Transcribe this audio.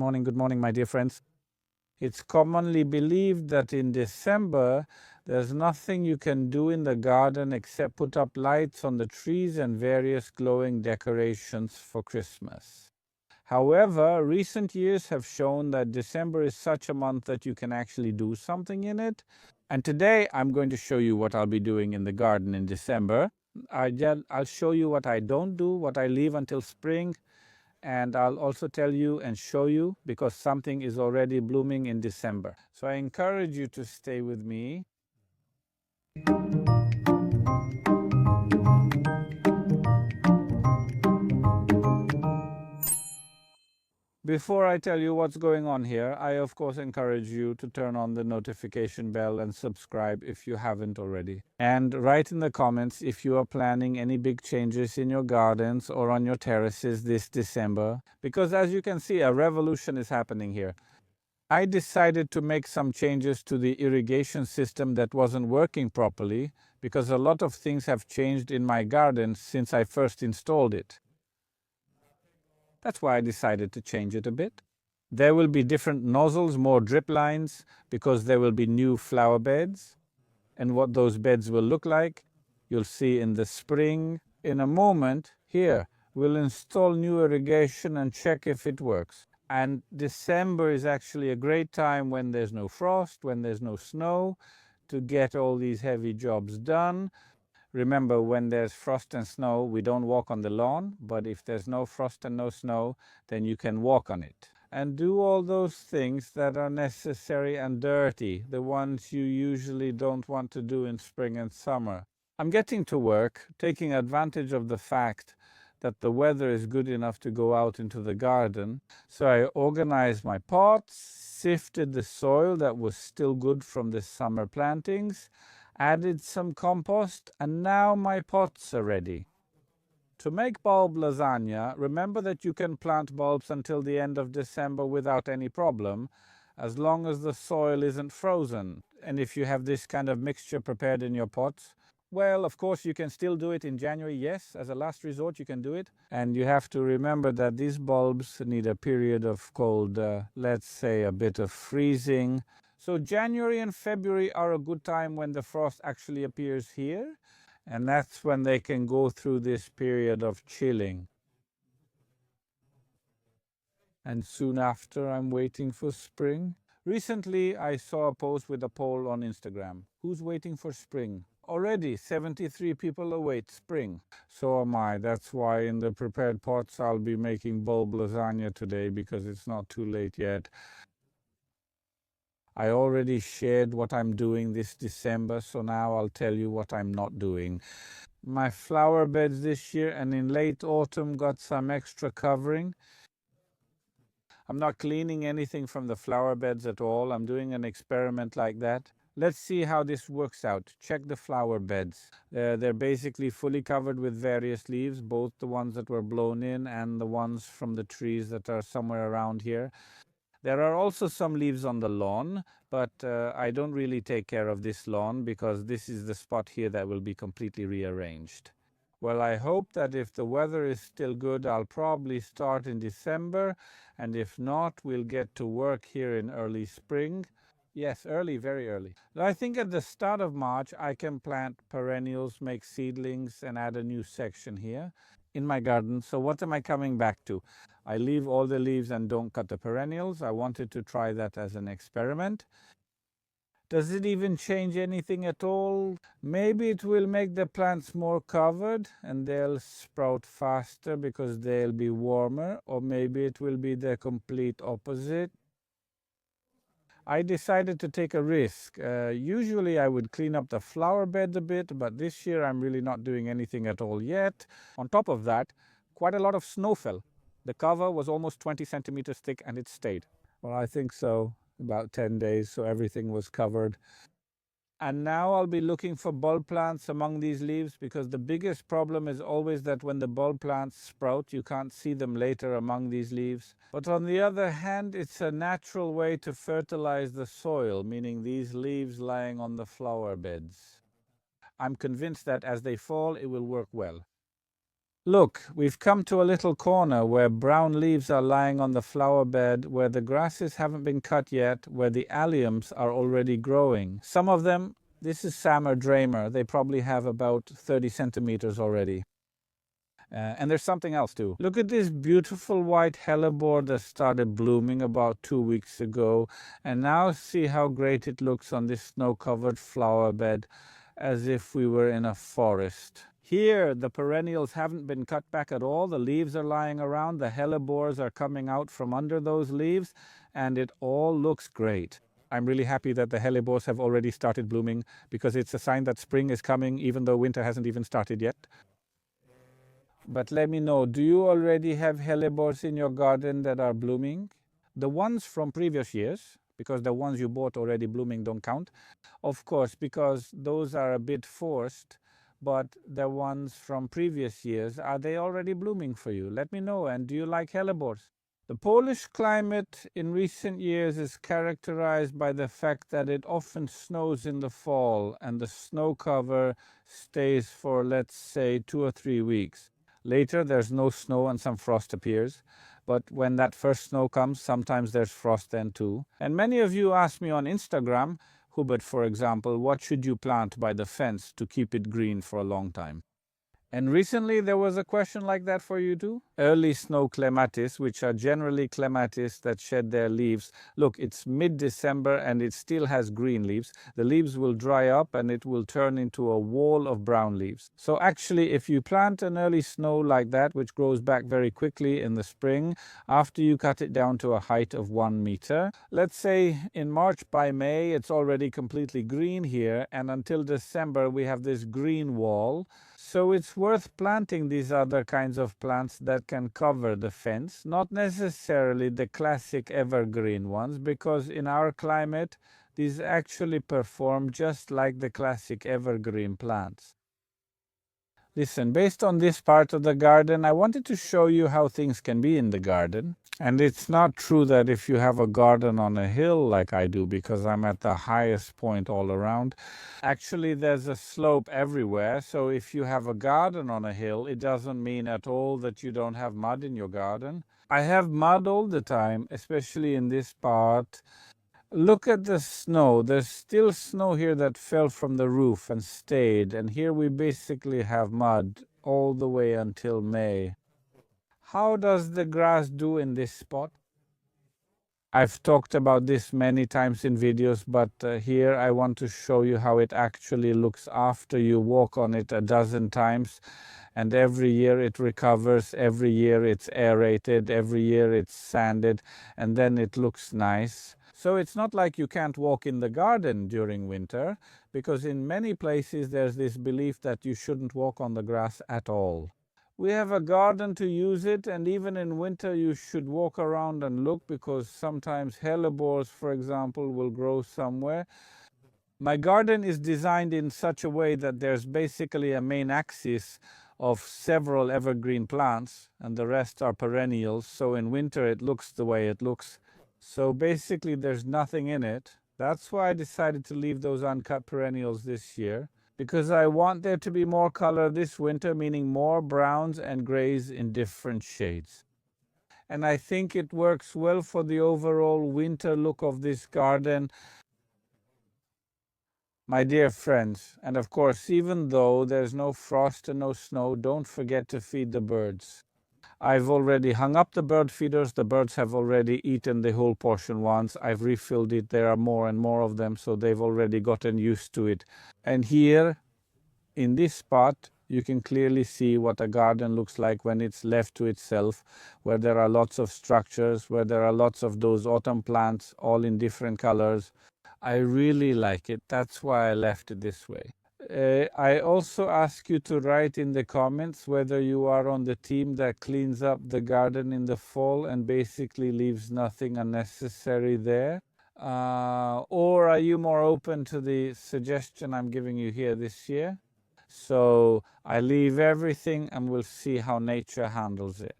morning, my dear friends. It's commonly believed that in December, there's nothing you can do in the garden except put up lights on the trees and various glowing decorations for Christmas. However, recent years have shown that December is such a month that you can actually do something in it. And today I'm going to show you what I'll be doing in the garden in December. I'll show you what I don't do, what I leave until spring, and I'll also tell you and show you because something is already blooming in December. So I encourage you to stay with me. Before I tell you what's going on here, I of course encourage you to turn on the notification bell and subscribe if you haven't already. And write in the comments if you are planning any big changes in your gardens or on your terraces this December, because as you can see, a revolution is happening here. I decided to make some changes to the irrigation system that wasn't working properly because a lot of things have changed in my garden since I first installed it. That's why I decided to change it a bit. There will be different nozzles, more drip lines, because there will be new flower beds. And what those beds will look like, you'll see in the spring. In a moment, here, we'll install new irrigation and check if it works. And December is actually a great time when there's no frost, when there's no snow, to get all these heavy jobs done. Remember, when there's frost and snow, we don't walk on the lawn, but if there's no frost and no snow, then you can walk on it. And do all those things that are necessary and dirty, the ones you usually don't want to do in spring and summer. I'm getting to work, taking advantage of the fact that the weather is good enough to go out into the garden. So I organized my pots, sifted the soil that was still good from the summer plantings, added some compost, and now my pots are ready. To make bulb lasagna, remember that you can plant bulbs until the end of December without any problem, as long as the soil isn't frozen. And if you have this kind of mixture prepared in your pots, well, of course, you can still do it in January, yes, as a last resort you can do it. And you have to remember that these bulbs need a period of cold, let's say a bit of freezing. So January and February are a good time when the frost actually appears here, and that's when they can go through this period of chilling. And soon after, I'm waiting for spring. Recently, I saw a post with a poll on Instagram. Who's waiting for spring? Already 73 people await spring. So am I. That's why in the prepared pots I'll be making bulb lasagna today because it's not too late yet. I already shared what I'm doing this December, so now I'll tell you what I'm not doing. My flower beds this year and in late autumn got some extra covering. I'm not cleaning anything from the flower beds at all. I'm doing an experiment like that. Let's see how this works out. Check the flower beds. They're basically fully covered with various leaves, both the ones that were blown in and the ones from the trees that are somewhere around here. There are also some leaves on the lawn, but I don't really take care of this lawn because this is the spot here that will be completely rearranged. Well, I hope that if the weather is still good, I'll probably start in December, and if not, we'll get to work here in early spring. Yes, early, very early. I think at the start of March, I can plant perennials, make seedlings, and add a new section here in my garden. So what am I coming back to? I leave all the leaves and don't cut the perennials. I wanted to try that as an experiment. Does it even change anything at all? Maybe it will make the plants more covered and they'll sprout faster because they'll be warmer, or maybe it will be the complete opposite. I decided to take a risk. Usually I would clean up the flower bed a bit, but this year I'm really not doing anything at all yet. On top of that, quite a lot of snow fell. The cover was almost 20 centimeters thick and it stayed. Well, I think so, about 10 days, so everything was covered. And now I'll be looking for bulb plants among these leaves because the biggest problem is always that when the bulb plants sprout, you can't see them later among these leaves. But on the other hand, it's a natural way to fertilize the soil, meaning these leaves lying on the flower beds. I'm convinced that as they fall, it will work well. Look, we've come to a little corner where brown leaves are lying on the flower bed, where the grasses haven't been cut yet, where the alliums are already growing. Some of them, this is Sammer Dramer, they probably have about 30 centimeters already. And there's something else too. Look at this beautiful white hellebore that started blooming about 2 weeks ago. And now see how great it looks on this snow-covered flower bed, as if we were in a forest. Here, the perennials haven't been cut back at all. The leaves are lying around. The hellebores are coming out from under those leaves. And it all looks great. I'm really happy that the hellebores have already started blooming, because it's a sign that spring is coming, even though winter hasn't even started yet. But let me know, do you already have hellebores in your garden that are blooming? The ones from previous years, because the ones you bought already blooming don't count. Of course, because those are a bit forced, but the ones from previous years, are they already blooming for you? Let me know, and do you like hellebores? The Polish climate in recent years is characterized by the fact that it often snows in the fall, and the snow cover stays for, let's say, 2 or 3 weeks. Later, there's no snow and some frost appears. But when that first snow comes, sometimes there's frost then too. And many of you ask me on Instagram, Hubert, for example, what should you plant by the fence to keep it green for a long time? And recently there was a question like that for you too? Early snow clematis, which are generally clematis that shed their leaves. Look, it's mid-December and it still has green leaves. The leaves will dry up and it will turn into a wall of brown leaves. So actually, if you plant an early snow like that, which grows back very quickly in the spring, after you cut it down to a height of 1 meter, let's say in March, by May, it's already completely green here, and until December we have this green wall. So it's worth planting these other kinds of plants that can cover the fence, not necessarily the classic evergreen ones, because in our climate, these actually perform just like the classic evergreen plants. Listen, based on this part of the garden, I wanted to show you how things can be in the garden. And it's not true that if you have a garden on a hill like I do, because I'm at the highest point all around. Actually, there's a slope everywhere. So if you have a garden on a hill, it doesn't mean at all that you don't have mud in your garden. I have mud all the time, especially in this part. Look at the snow. There's still snow here that fell from the roof and stayed. And here we basically have mud all the way until May. How does the grass do in this spot? I've talked about this many times in videos, but here I want to show you how it actually looks after you walk on it a dozen times. And every year it recovers, every year it's aerated, every year it's sanded, and then it looks nice. So it's not like you can't walk in the garden during winter, because in many places there's this belief that you shouldn't walk on the grass at all. We have a garden to use it, and even in winter you should walk around and look, because sometimes hellebores, for example, will grow somewhere. My garden is designed in such a way that there's basically a main axis of several evergreen plants, and the rest are perennials, so in winter it looks the way it looks. So basically there's nothing in it. That's why I decided to leave those uncut perennials this year, because I want there to be more color this winter, meaning more browns and grays in different shades. And I think it works well for the overall winter look of this garden. My dear friends, and of course, even though there's no frost and no snow, don't forget to feed the birds. I've already hung up the bird feeders. The birds have already eaten the whole portion once. I've refilled it. There are more and more of them, so they've already gotten used to it. And here, in this spot, you can clearly see what a garden looks like when it's left to itself, where there are lots of structures, where there are lots of those autumn plants, all in different colors. I really like it. That's why I left it this way. I also ask you to write in the comments whether you are on the team that cleans up the garden in the fall and basically leaves nothing unnecessary there. Or are you more open to the suggestion I'm giving you here this year? So I leave everything and we'll see how nature handles it.